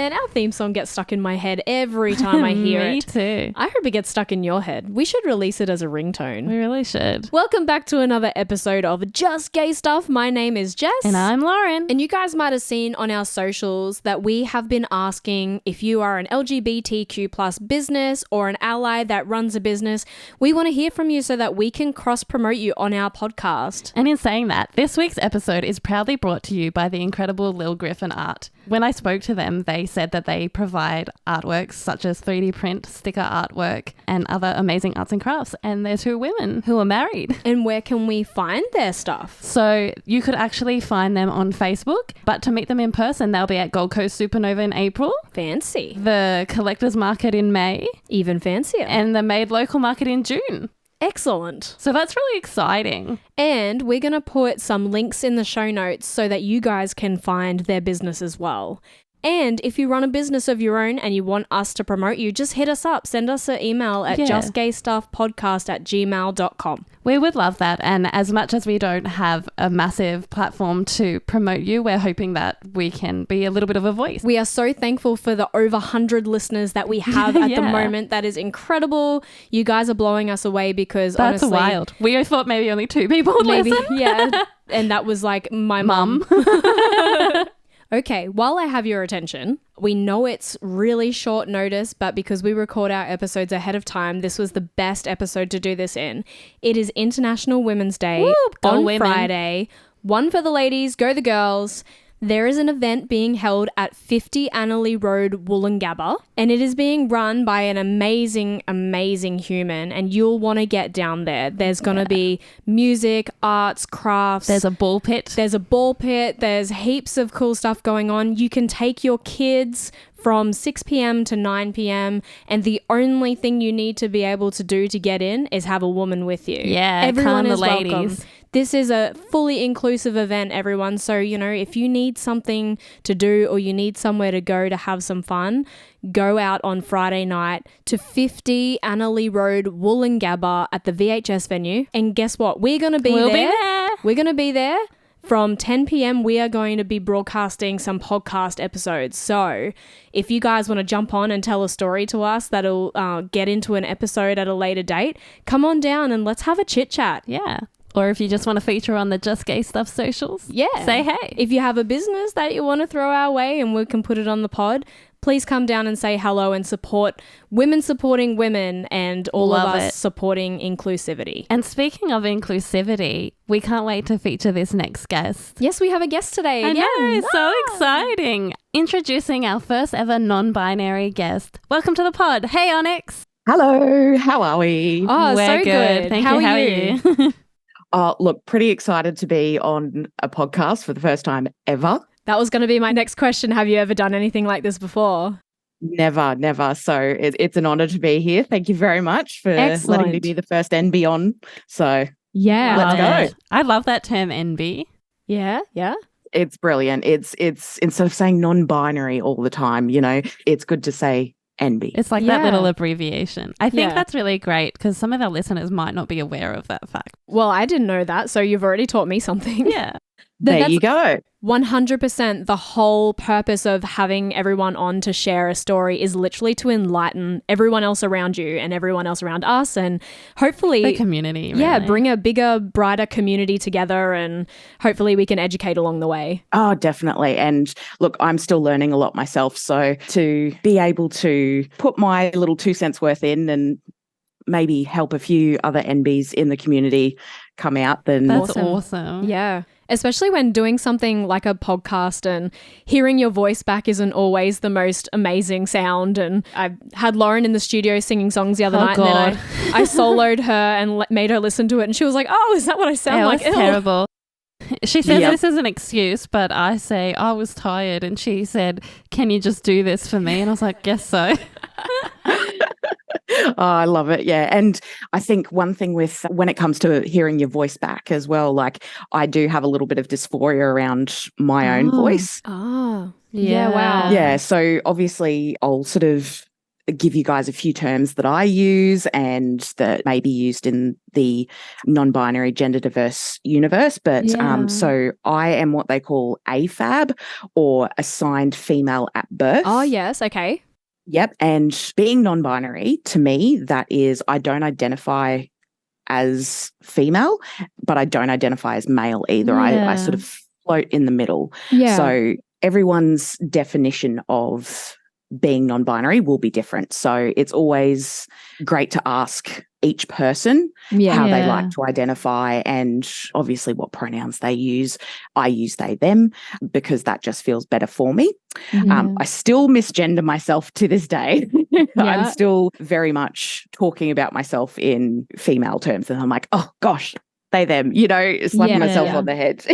man, our theme song gets stuck in my head every time I hear it. Me too. I hope it gets stuck in your head. We should release it as a ringtone. We really should. Welcome back to another episode of Just Gay Stuff. My name is Jess. And I'm Lauren. And you guys might have seen on our socials that we have been asking if you are an LGBTQ plus business or an ally that runs a business. We want to hear from you so that we can cross-promote you on our podcast. And in saying that, this week's episode is proudly brought to you by the incredible LilGriffinArt. When I spoke to them, they said that they provide artworks such as 3D print, sticker artwork, and other amazing arts and crafts. And they're two women who are married. And where can we find their stuff? So you could actually find them on Facebook, but to meet them in person, they'll be at Gold Coast Supanova in April. Fancy. The Collectors Market in May. Even fancier. And the Made Local Market in June. Excellent. So that's really exciting. And we're going to put some links in the show notes so that you guys can find their business as well. And if you run a business of your own and you want us to promote you, just hit us up. Send us an email at justgaystuffpodcast@gmail.com. We would love that. And as much as we don't have a massive platform to promote you, we're hoping that we can be a little bit of a voice. We are so thankful for the over 100 listeners that we have at the moment. That is incredible. You guys are blowing us away because that's honestly... wild. We thought maybe only 2 people would listen. Yeah. And that was like my mum. Okay, while I have your attention, we know it's really short notice, but because we record our episodes ahead of time, this was the best episode to do this in. It is International Women's Day on Friday. One for the ladies, go the girls. There is an event being held at 50 Annerley Road, Wollongabba, and it is being run by an amazing, amazing human, and you'll want to get down there. There's going to be music, arts, crafts. There's a ball pit. There's heaps of cool stuff going on. You can take your kids from 6 p.m. to 9 p.m. and the only thing you need to be able to do to get in is have a woman with you. Yeah, everyone is the ladies. welcome. This is a fully inclusive event, everyone. So, you know, if you need something to do or you need somewhere to go to have some fun, go out on Friday night to 50 Annerley Road, Wollongabba at the VHS venue. And guess what? We're going to be there. We're going to be there. From 10 p.m, we are going to be broadcasting some podcast episodes. So if you guys want to jump on and tell a story to us that'll get into an episode at a later date, come on down and let's have a chit chat. Yeah. Or if you just want to feature on the Just Gay Stuff socials, say hey. If you have a business that you want to throw our way and we can put it on the pod, please come down and say hello and support women supporting women and all of us supporting inclusivity. And speaking of inclusivity, we can't wait to feature this next guest. Yes, we have a guest today. I know, so exciting. Introducing our first ever non-binary guest. Welcome to the pod. Hey, Onyx. Hello, how are we? Oh, we're so good. Thank you. How are you? Look, pretty excited to be on a podcast for the first time ever. That was going to be my next question. Have you ever done anything like this before? Never. So it's an honor to be here. Thank you very much for letting me be the first NB on. So yeah, let's go. I love that term NB. Yeah. It's brilliant. It's instead of saying non-binary all the time, you know, it's good to say NB. It's like that little abbreviation. I think that's really great because some of our listeners might not be aware of that fact. Well, I didn't know that, so you've already taught me something. Yeah. There you go. 100%. The whole purpose of having everyone on to share a story is literally to enlighten everyone else around you and everyone else around us, and hopefully the community. Really. Yeah, bring a bigger, brighter community together, and hopefully we can educate along the way. Oh, definitely. And look, I'm still learning a lot myself. So to be able to put my little 2 cents worth in and maybe help a few other NBs in the community come out, then that's awesome. Yeah. Especially when doing something like a podcast and hearing your voice back isn't always the most amazing sound. And I had Lauren in the studio singing songs the other night. God. And then I soloed her and made her listen to it. And she was like, oh, is that what I sound like? It was terrible. She says this is an excuse, but I say I was tired. And she said, can you just do this for me? And I was like, guess so. Oh, I love it. Yeah. And I think one thing with when it comes to hearing your voice back as well, like I do have a little bit of dysphoria around my own voice. Oh, yeah. Wow. Yeah. So obviously I'll sort of give you guys a few terms that I use and that may be used in the non-binary gender diverse universe. But so I am what they call AFAB, or assigned female at birth. Oh, yes. Okay. Yep. And being non-binary, to me, that is, I don't identify as female, but I don't identify as male either. I sort of float in the middle. Yeah. So everyone's definition of being non-binary will be different. So it's always great to ask each person how they like to identify, and obviously what pronouns they use. I use they, them, because that just feels better for me. I still misgender myself to this day. I'm still very much talking about myself in female terms, and I'm like, oh gosh, they, them, slapping myself on the head.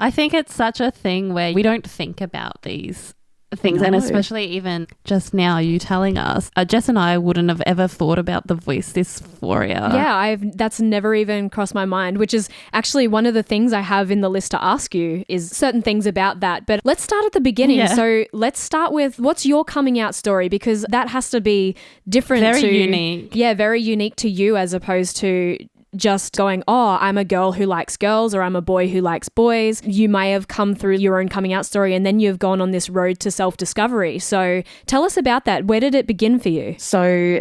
I think it's such a thing where we don't think about these things, and especially even just now you telling us, Jess and I wouldn't have ever thought about the voice dysphoria. Yeah, that's never even crossed my mind, which is actually one of the things I have in the list to ask you is certain things about that. But let's start at the beginning. So let's start with, what's your coming out story? Because that has to be different. Very unique. Yeah, very unique to you, as opposed to just going, oh, I'm a girl who likes girls, or I'm a boy who likes boys. You may have come through your own coming out story, and then you've gone on this road to self-discovery. So tell us about that. Where did it begin for you? So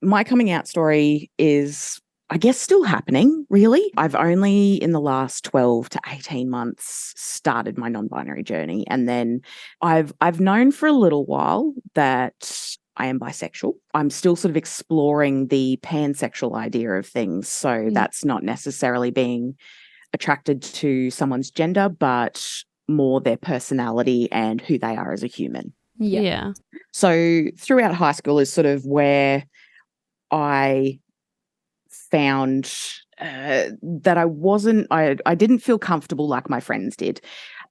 my coming out story is, I guess, still happening, really. I've only in the last 12 to 18 months started my non-binary journey. And then I've known for a little while that I am bisexual. I'm still sort of exploring the pansexual idea of things. So that's not necessarily being attracted to someone's gender, but more their personality and who they are as a human. Yeah. So throughout high school is sort of where I found that I didn't feel comfortable like my friends did.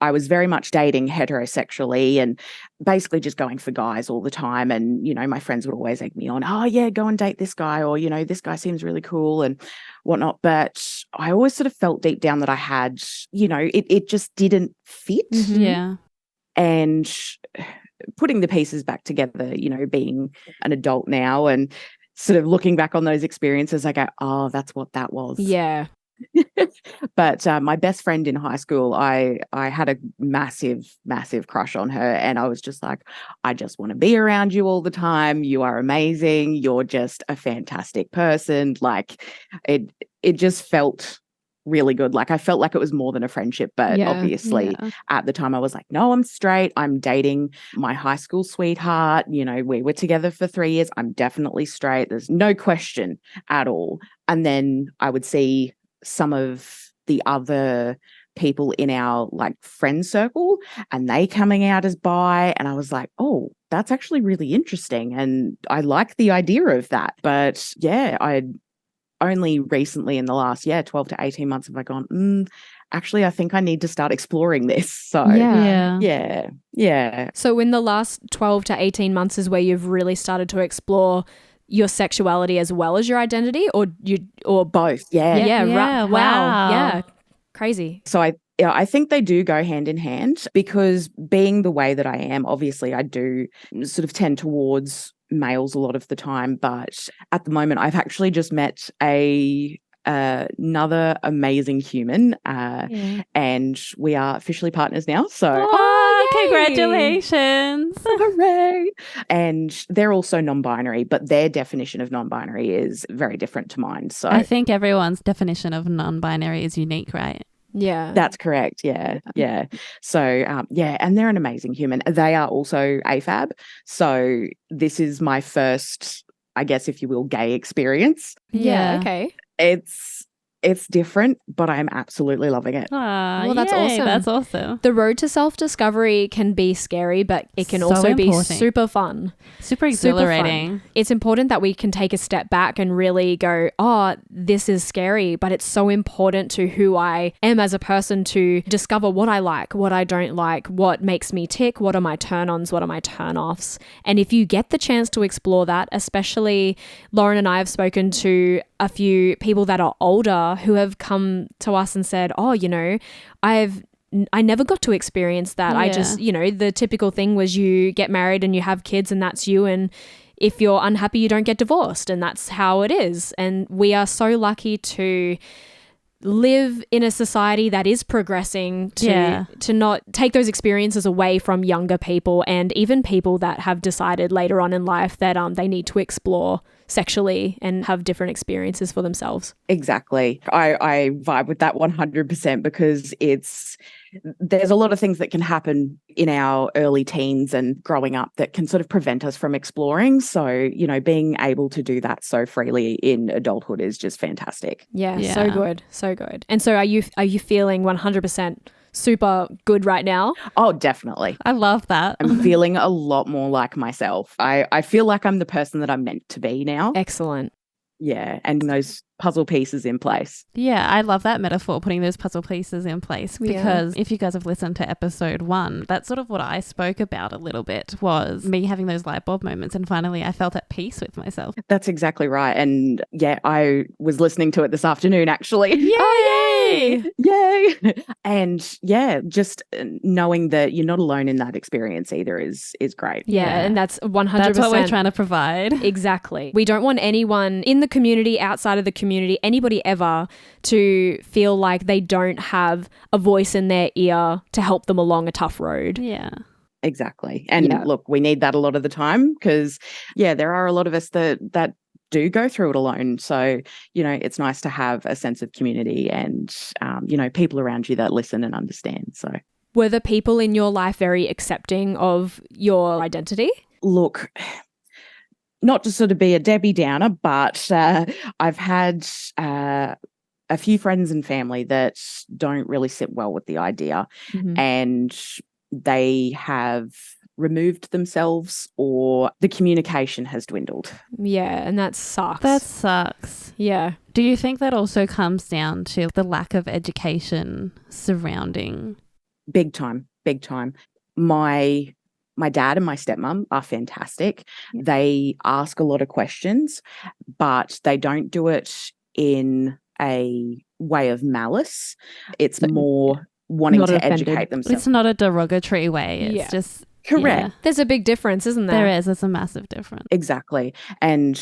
I was very much dating heterosexually and basically just going for guys all the time. And, my friends would always egg me on, oh, yeah, go and date this guy, or, this guy seems really cool and whatnot. But I always sort of felt deep down that I had, it just didn't fit. Mm-hmm. Yeah. And putting the pieces back together, being an adult now and sort of looking back on those experiences, I go, oh, that's what that was. Yeah. But my best friend in high school, I had a massive crush on her, and I was just like, I just want to be around you all the time. You are amazing. You're just a fantastic person. Like it just felt really good. Like I felt like it was more than a friendship, but obviously at the time I was like, no, I'm straight. I'm dating my high school sweetheart. We were together for 3 years. I'm definitely straight. There's no question at all. And then I would see some of the other people in our friend circle and they coming out as bi, and I was like, oh, that's actually really interesting, and I like the idea of that. But I only recently in the last 12 to 18 months have I gone, actually I think I need to start exploring this. So yeah. So in the last 12 to 18 months is where you've really started to explore your sexuality as well as your identity, or both? Wow. Yeah, crazy. So I think they do go hand in hand, because being the way that I am, obviously I do sort of tend towards males a lot of the time, but at the moment I've actually just met another amazing human and we are officially partners now. So congratulations. Hooray. And they're also non-binary, but their definition of non-binary is very different to mine. So I think everyone's definition of non-binary is unique, right? Yeah. That's correct. Yeah. So, and they're an amazing human. They are also AFAB. So this is my first, I guess, if you will, gay experience. Yeah. Okay. It's different, but I'm absolutely loving it. Well, that's awesome. That's awesome. The road to self-discovery can be scary, but it can also be super fun. Super exhilarating. It's important that we can take a step back and really go, oh, this is scary, but it's so important to who I am as a person to discover what I like, what I don't like, what makes me tick, what are my turn-ons, what are my turn-offs. And if you get the chance to explore that, especially Lauren and I have spoken to a few people that are older who have come to us and said, oh, I never got to experience that. I just, the typical thing was you get married and you have kids and that's you. And if you're unhappy, you don't get divorced, and that's how it is. And we are so lucky to live in a society that is progressing to not take those experiences away from younger people, and even people that have decided later on in life that they need to explore sexually and have different experiences for themselves. Exactly. I vibe with that 100% because there's a lot of things that can happen in our early teens and growing up that can sort of prevent us from exploring. So, being able to do that so freely in adulthood is just fantastic. Yeah. So good. So good. And so are you feeling 100% super good right now? Oh, definitely. I love that. I'm feeling a lot more like myself. I feel like I'm the person that I'm meant to be now. Excellent. Yeah, and those puzzle pieces in place. Yeah, I love that metaphor, putting those puzzle pieces in place, because if you guys have listened to episode 1, that's sort of what I spoke about a little bit, was me having those light bulb moments, and finally I felt at peace with myself. That's exactly right. And yeah, I was listening to it this afternoon actually. Yay! Oh, yay! Yay! And yeah, just knowing that you're not alone in that experience either is great. Yeah, and that's 100%. That's what we're trying to provide. Exactly. We don't want anyone in the community, outside of the community, anybody ever to feel like they don't have a voice in their ear to help them along a tough road. Yeah. Exactly. And look, we need that a lot of the time because, there are a lot of us that do go through it alone. So, it's nice to have a sense of community and, people around you that listen and understand. So, were the people in your life very accepting of your identity? Look, not to sort of be a Debbie Downer, but I've had a few friends and family that don't really sit well with the idea, and they have removed themselves or the communication has dwindled. Yeah, and that sucks. That sucks. Yeah. Do you think that also comes down to the lack of education surrounding? Big time. My dad and my stepmom are fantastic. They ask a lot of questions, but they don't do it in a way of malice. It's more wanting to educate themselves. It's not a derogatory way. It's just... Correct. Yeah. There's a big difference, isn't there? There is. There's a massive difference. Exactly. And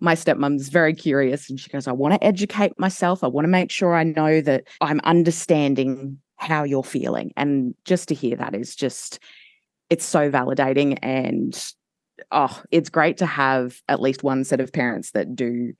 my stepmom's very curious and she goes, I want to educate myself. I want to make sure I know that I'm understanding how you're feeling. And just to hear that is just, it's so validating. And it's great to have at least one set of parents that do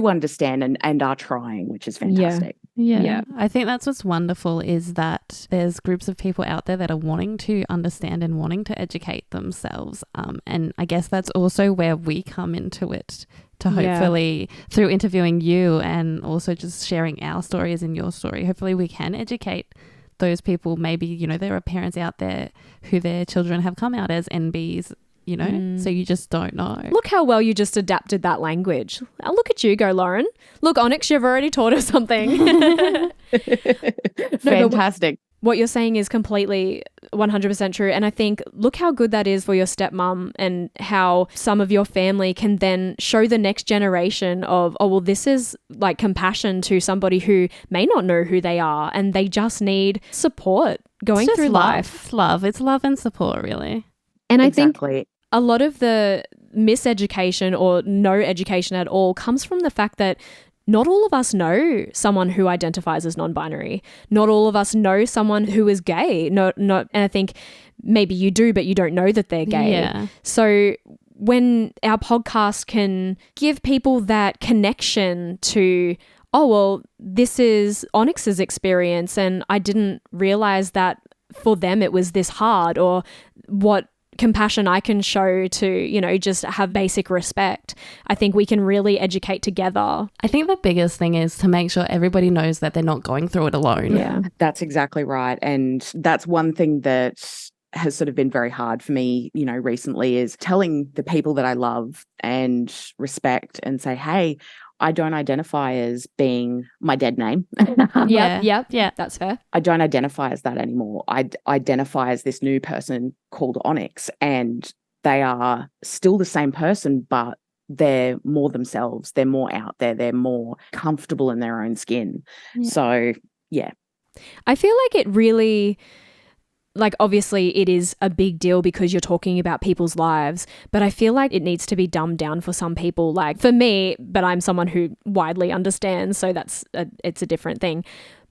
understand and are trying, which is fantastic. Yeah. I think that's what's wonderful, is that there's groups of people out there that are wanting to understand and wanting to educate themselves. And I guess that's also where we come into it, to hopefully through interviewing you and also just sharing our stories and your story, hopefully we can educate those people. Maybe, there are parents out there who their children have come out as NBs, so you just don't know. Look how well you just adapted that language. Look at you go, Lauren. Look, Onyx, you've already taught us something. Fantastic. What you're saying is completely 100% true. And I think, look how good that is for your stepmom, and how some of your family can then show the next generation of, this is like compassion to somebody who may not know who they are and they just need support going through life. It's love. It's love and support, really. And I think a lot of the miseducation or no education at all comes from the fact that not all of us know someone who identifies as non-binary. Not all of us know someone who is gay. And I think maybe you do, but you don't know that they're gay. Yeah. So when our podcast can give people that connection to, this is Onyx's experience and I didn't realize that for them it was this hard, or what compassion I can show to, just have basic respect. I think we can really educate together. I think the biggest thing is to make sure everybody knows that they're not going through it alone. Yeah. That's exactly right. And that's one thing that has sort of been very hard for me, recently, is telling the people that I love and respect and say, hey, I don't identify as being my dead name. Yeah, that's fair. I don't identify as that anymore. I identify as this new person called Onyx, and they are still the same person, but they're more themselves. They're more out there. They're more comfortable in their own skin. Yeah. So, yeah. I feel like it really like obviously it is a big deal because you're talking about people's lives, but I feel like it needs to be dumbed down for some people. Like for me, but I'm someone who widely understands, so it's a different thing.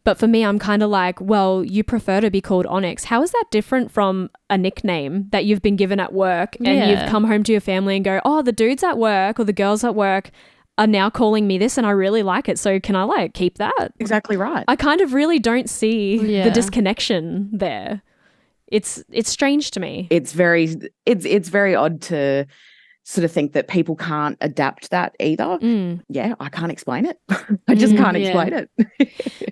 But for me, I'm kind of like, well, you prefer to be called Onyx. How is that different from a nickname that you've been given at work and you've come home to your family and go, oh, the dudes at work or the girls at work are now calling me this and I really like it. So can I like keep that? Exactly right. I kind of really don't see the disconnection there. It's strange to me. It's very odd to sort of think that people can't adapt that either. Yeah, I can't explain it. I just can't explain it.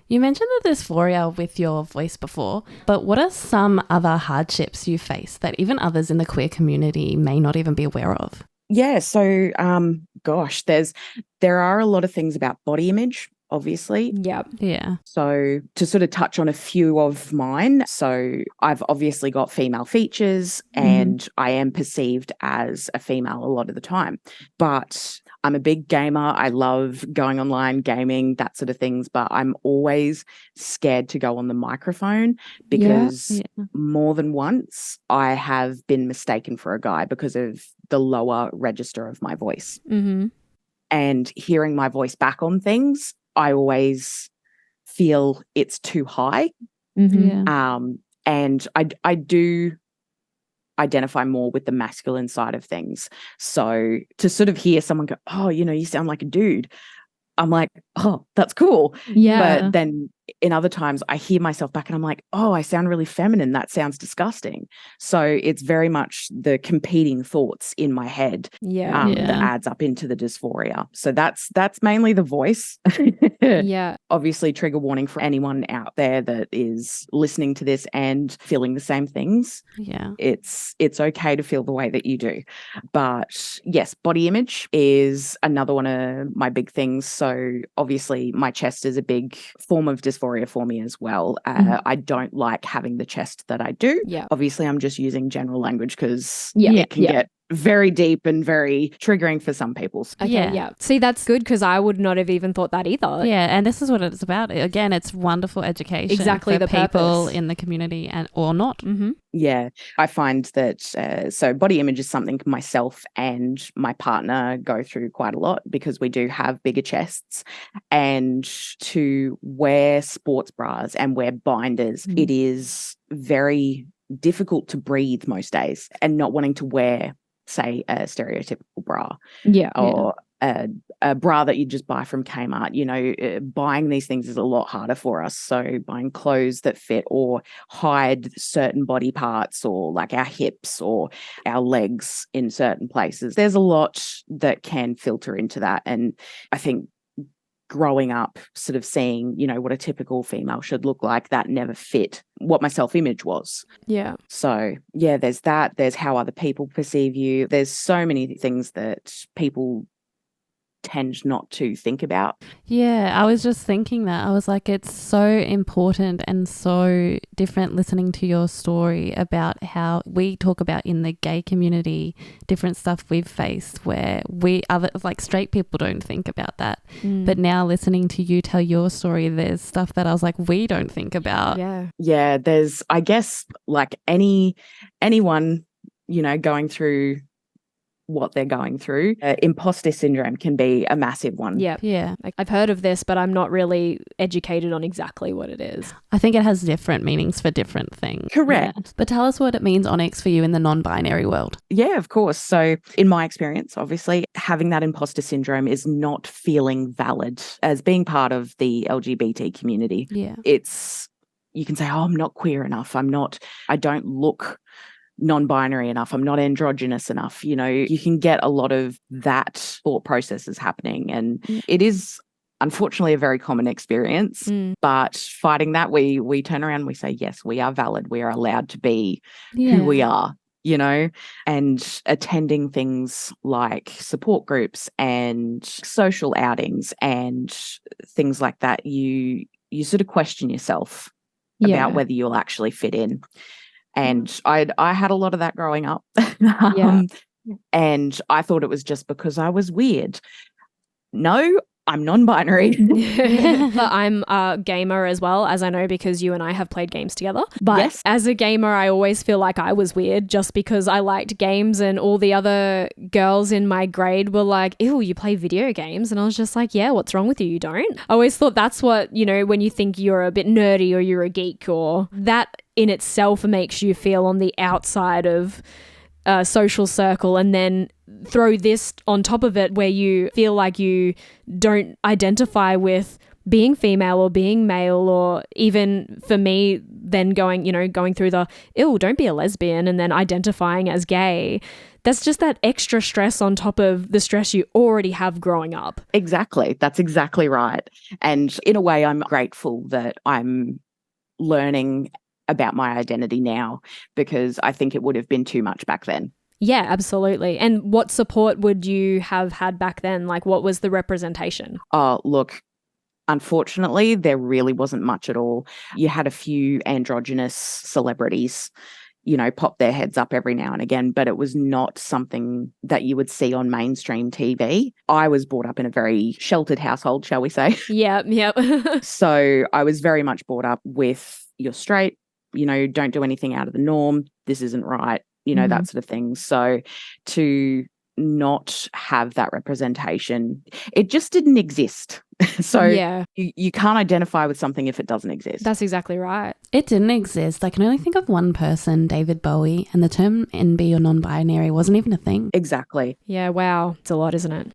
You mentioned the dysphoria with your voice before, but what are some other hardships you face that even others in the queer community may not even be aware of? Yeah, so there are a lot of things about body image, obviously. Yep. Yeah. So to sort of touch on a few of mine, so I've obviously got female features and I am perceived as a female a lot of the time, but I'm a big gamer. I love going online, gaming, that sort of things, but I'm always scared to go on the microphone because more than once I have been mistaken for a guy because of the lower register of my voice. And hearing my voice back on things, I always feel it's too high. And I do identify more with the masculine side of things. So to sort of hear someone go, oh, you sound like a dude, I'm like, oh, that's cool. Yeah. But then in other times I hear myself back and I'm like, oh, I sound really feminine. That sounds disgusting. So it's very much the competing thoughts in my head that adds up into the dysphoria. So that's mainly the voice. Obviously, trigger warning for anyone out there that is listening to this and feeling the same things. Yeah. It's okay to feel the way that you do. But yes, body image is another one of my big things. So obviously my chest is a big form of dysphoria for me as well. I don't like having the chest that I do. Obviously I'm just using general language because it can get very deep and very triggering for some people. Okay, See, that's good because I would not have even thought that either. Yeah, and this is what it's about. Again, it's wonderful education exactly for the people purpose. in the community and or not. Yeah, I find that so body image is something myself and my partner go through quite a lot because we do have bigger chests, and to wear sports bras and wear binders, it is very difficult to breathe most days, and not wanting to wear, say, a stereotypical bra or a bra that you just buy from Kmart. Buying these things is a lot harder for us. So buying clothes that fit or hide certain body parts or like our hips or our legs in certain places. There's a lot that can filter into that. And I think growing up sort of seeing, what a typical female should look like, that never fit what my self-image was. Yeah. So, there's that. There's how other people perceive you. There's so many things that people tend not to think about. Yeah, I was just thinking that. I was like, it's so important and so different listening to your story about how we talk about in the gay community, different stuff we've faced where straight people don't think about that. But now listening to you tell your story, there's stuff that I was like, we don't think about. Yeah, there's, I guess, like anyone, going through what they're going through, imposter syndrome can be a massive one. Yeah. I've heard of this, but I'm not really educated on exactly what it is. I think it has different meanings for different things. Correct. Yeah. But tell us what it means, Onyx, for you in the non-binary world. Yeah, of course. So in my experience, obviously, having that imposter syndrome is not feeling valid as being part of the LGBT community. Yeah. You can say, oh, I'm not queer enough. I don't look non-binary enough, I'm not androgynous enough. You can get a lot of that thought processes happening, and it is unfortunately a very common experience. But fighting that, we turn around and we say, yes, we are valid, we are allowed to be who we are, and attending things like support groups and social outings and things like that, you sort of question yourself about whether you'll actually fit in. And I had a lot of that growing up. And I thought it was just because I was weird. No, I'm non-binary. But I'm a gamer as well, as I know because you and I have played games together. But Yes. as a gamer, I always feel like I was weird just because I liked games and all the other girls in my grade were like, ew, you play video games? And I was just like, yeah, what's wrong with you? You don't? I always thought that's what, when you think you're a bit nerdy or you're a geek, or that in itself makes you feel on the outside of a social circle, and then throw this on top of it where you feel like you don't identify with being female or being male, or even for me then going through the don't be a lesbian and then identifying as gay. That's just that extra stress on top of the stress you already have growing up. Exactly. That's exactly right. And in a way, I'm grateful that I'm learning about my identity now, because I think it would have been too much back then. Yeah, absolutely. And what support would you have had back then? Like, what was the representation? Oh, look, unfortunately, there really wasn't much at all. You had a few androgynous celebrities, pop their heads up every now and again, but it was not something that you would see on mainstream TV. I was brought up in a very sheltered household, shall we say. Yep. So I was very much brought up with, you're straight, don't do anything out of the norm. This isn't right, that sort of thing. So to not have that representation, it just didn't exist. So yeah, you can't identify with something if it doesn't exist. that's exactly right. It didn't exist. I can only think of one person, David Bowie, and the term NB or non-binary wasn't even a thing. Exactly. Yeah, wow. It's a lot, isn't it?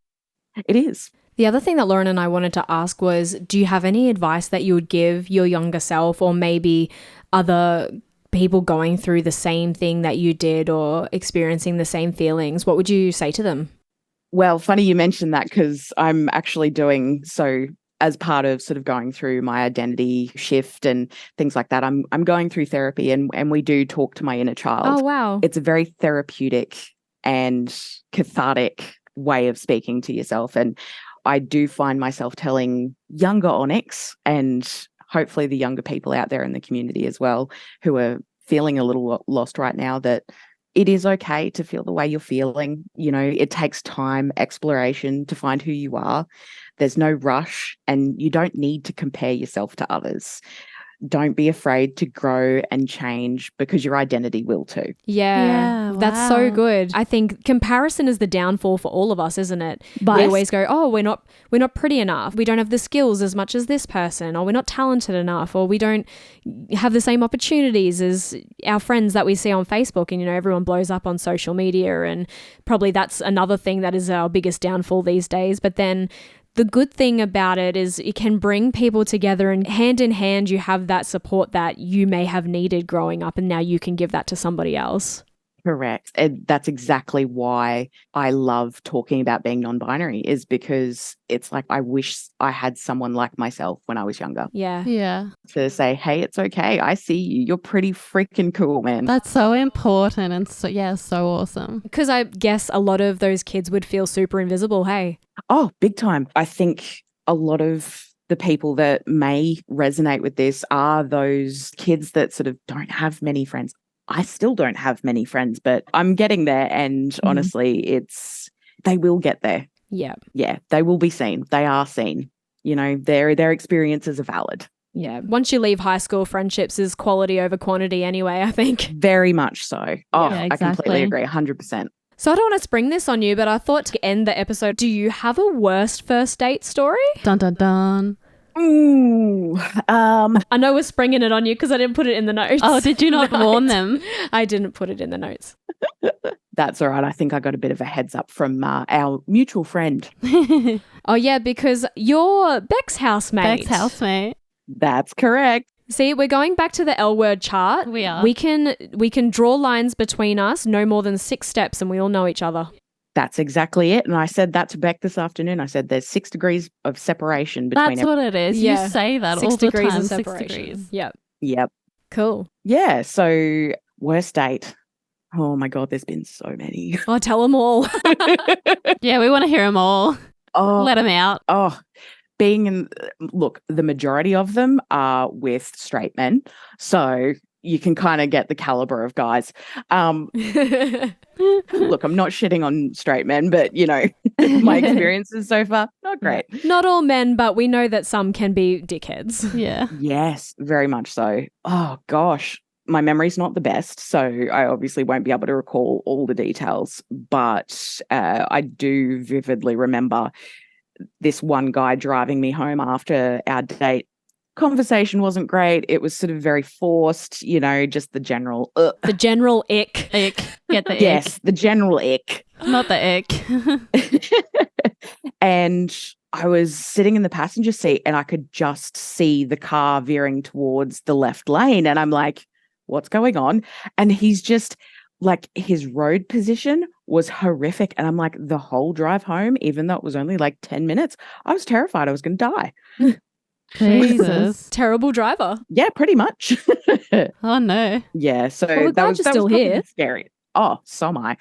It is. The other thing that Lauren and I wanted to ask was, do you have any advice that you would give your younger self, or maybe other people going through the same thing that you did or experiencing the same feelings? What would you say to them? Well, funny you mentioned that, because I'm actually doing so as part of sort of going through my identity shift and things like that. I'm going through therapy, and we do talk to my inner child. Oh, wow. It's a very therapeutic and cathartic way of speaking to yourself. And I do find myself telling younger Onyx, and hopefully the younger people out there in the community as well, who are feeling a little lost right now, that it is okay to feel the way you're feeling. It takes time, exploration to find who you are. There's no rush, and you don't need to compare yourself to others. Don't be afraid to grow and change, because your identity will too. Yeah, that's so good. I think comparison is the downfall for all of us, isn't it? But we always go, oh, we're not pretty enough. We don't have the skills as much as this person, or we're not talented enough, or we don't have the same opportunities as our friends that we see on Facebook. And, everyone blows up on social media, and probably that's another thing that is our biggest downfall these days. But then the good thing about it is it can bring people together, and hand in hand you have that support that you may have needed growing up, and now you can give that to somebody else. Correct. And that's exactly why I love talking about being non-binary, is because it's like I wish I had someone like myself when I was younger. Yeah. Yeah. To say, hey, it's okay. I see you. You're pretty freaking cool, man. That's so important, and so awesome. Because I guess a lot of those kids would feel super invisible, hey? Oh, big time. I think a lot of the people that may resonate with this are those kids that sort of don't have many friends. I still don't have many friends, but I'm getting there. And honestly, they will get there. Yeah. Yeah, they will be seen. They are seen. Their experiences are valid. Yeah. Once you leave high school, friendships is quality over quantity anyway, I think. Very much so. Oh, Yeah, I exactly. completely agree. 100%. So I don't want to spring this on you, but I thought to end the episode, do you have a worst first date story? Dun dun dun. Ooh. I know we're springing it on you because I didn't put it in the notes. Oh, did you not warn them? I didn't put it in the notes. That's all right. I think I got a bit of a heads up from our mutual friend. Oh, yeah, because you're Beck's housemate. Beck's housemate. That's correct. See, we're going back to the L word chart. We are. We can draw lines between us, no more than 6 steps, and we all know each other. That's exactly it. And I said that to Beck this afternoon. I said there's 6 degrees of separation between That's what it is. Yeah. You say that 6 all the degrees time. of 6 separation. degrees. Yep. Yep. Cool. Yeah. So worst date. Oh my God, there's been so many. Oh, tell them all. Yeah, we want to hear them all. Oh, Let them out. oh, look, the majority of them are with straight men. So you can kind of get the caliber of guys. Look, I'm not shitting on straight men, but my experiences so far, not great. Yeah. Not all men, but we know that some can be dickheads. Yeah. Yes, very much so. Oh gosh, my memory's not the best, so I obviously won't be able to recall all the details, but I do vividly remember this one guy driving me home after our date. Conversation wasn't great. It was sort of very forced, just the general The general ick. Ick. Get the ick. Yes, the general ick. Not the ick. And I was sitting in the passenger seat and I could just see the car veering towards the left lane. And I'm like, what's going on? And he's just like, his road position was horrific. And I'm like, the whole drive home, even though it was only like 10 minutes, I was terrified I was going to die. Jesus. Terrible driver. Yeah, pretty much. Oh, no. Yeah, so Well, that was still probably here. scary. Oh, so am I.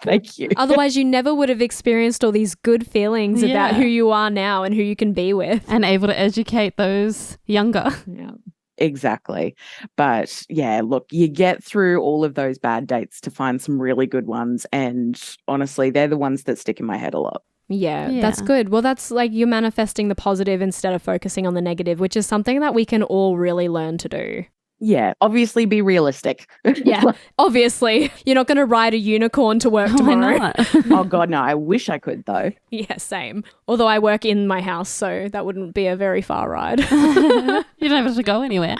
Thank you. Otherwise, you never would have experienced all these good feelings about Yeah. who you are now and who you can be with. And able to educate those younger. Yeah, exactly. But yeah, look, you get through all of those bad dates to find some really good ones. And honestly, they're the ones that stick in my head a lot. Yeah, Yeah. that's good. Well, that's like you're manifesting the positive instead of focusing on the negative, which is something that we can all really learn to do. Yeah, obviously be realistic. Yeah, obviously. You're not going to ride a unicorn to work Why tomorrow. not? Oh God, no, I wish I could though. Yeah, same. Although I work in my house, so that wouldn't be a very far ride. You don't have to go anywhere.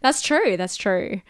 That's true. That's true.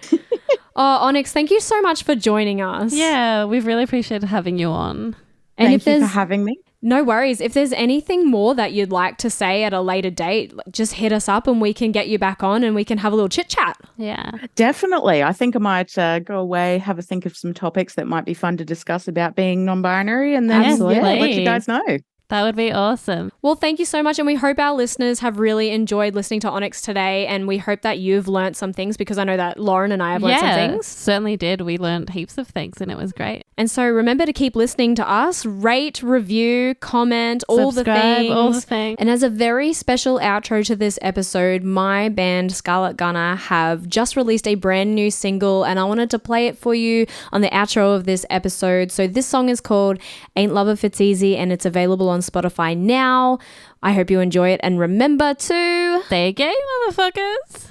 Oh, Onyx, thank you so much for joining us. Yeah, we've really appreciated having you on. And Thank if you there's for having me. no worries, if there's anything more that you'd like to say at a later date, just hit us up and we can get you back on and we can have a little chit chat. Yeah. Definitely. I think I might go away, have a think of some topics that might be fun to discuss about being non-binary, and then Absolutely. let you guys know. That would be awesome. Well, thank you so much. And we hope our listeners have really enjoyed listening to Onyx today. And we hope that you've learnt some things, because I know that Lauren and I have learnt some things. Certainly did. We learned heaps of things and it was great. And so remember to keep listening to us, rate, review, comment, all the Subscribe, things. all the things. And as a very special outro to this episode, my band Scarlet Gunner have just released a brand new single, and I wanted to play it for you on the outro of this episode. So this song is called Ain't Love If It's Easy, and it's available on Spotify now. I hope you enjoy it, and remember to Stay gay, motherfuckers.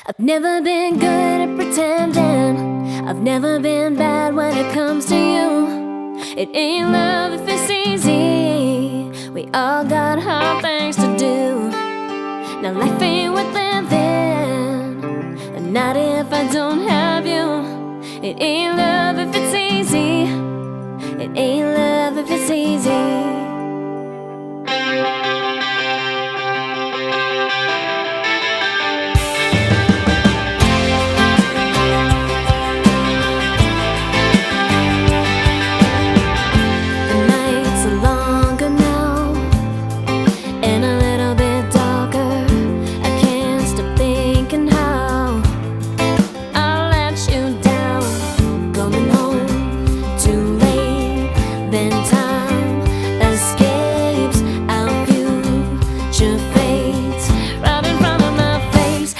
I've never been good at pretending. I've never been bad when it comes to you. It ain't love if it's easy. We all got hard things to do. Now life ain't worth living, and not if I don't have you. It ain't love if it's easy. It ain't love if it's easy.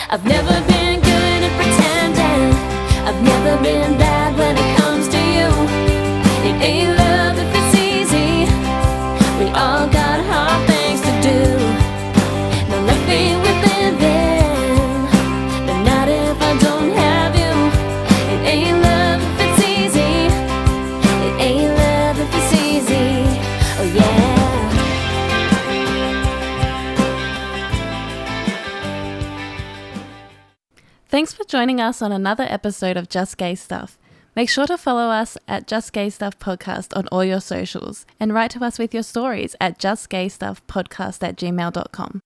I've never been good at pretending. I've never been bad when it comes to you. It ain't love if it's easy. We all got hard things to do. Now life ain't worth living, but not if I don't have you. It ain't love if it's easy. It ain't love if it's easy. Oh yeah. Thanks for joining us on another episode of Just Gay Stuff. Make sure to follow us at Just Gay Stuff Podcast on all your socials, and write to us with your stories at justgaystuffpodcast@gmail.com.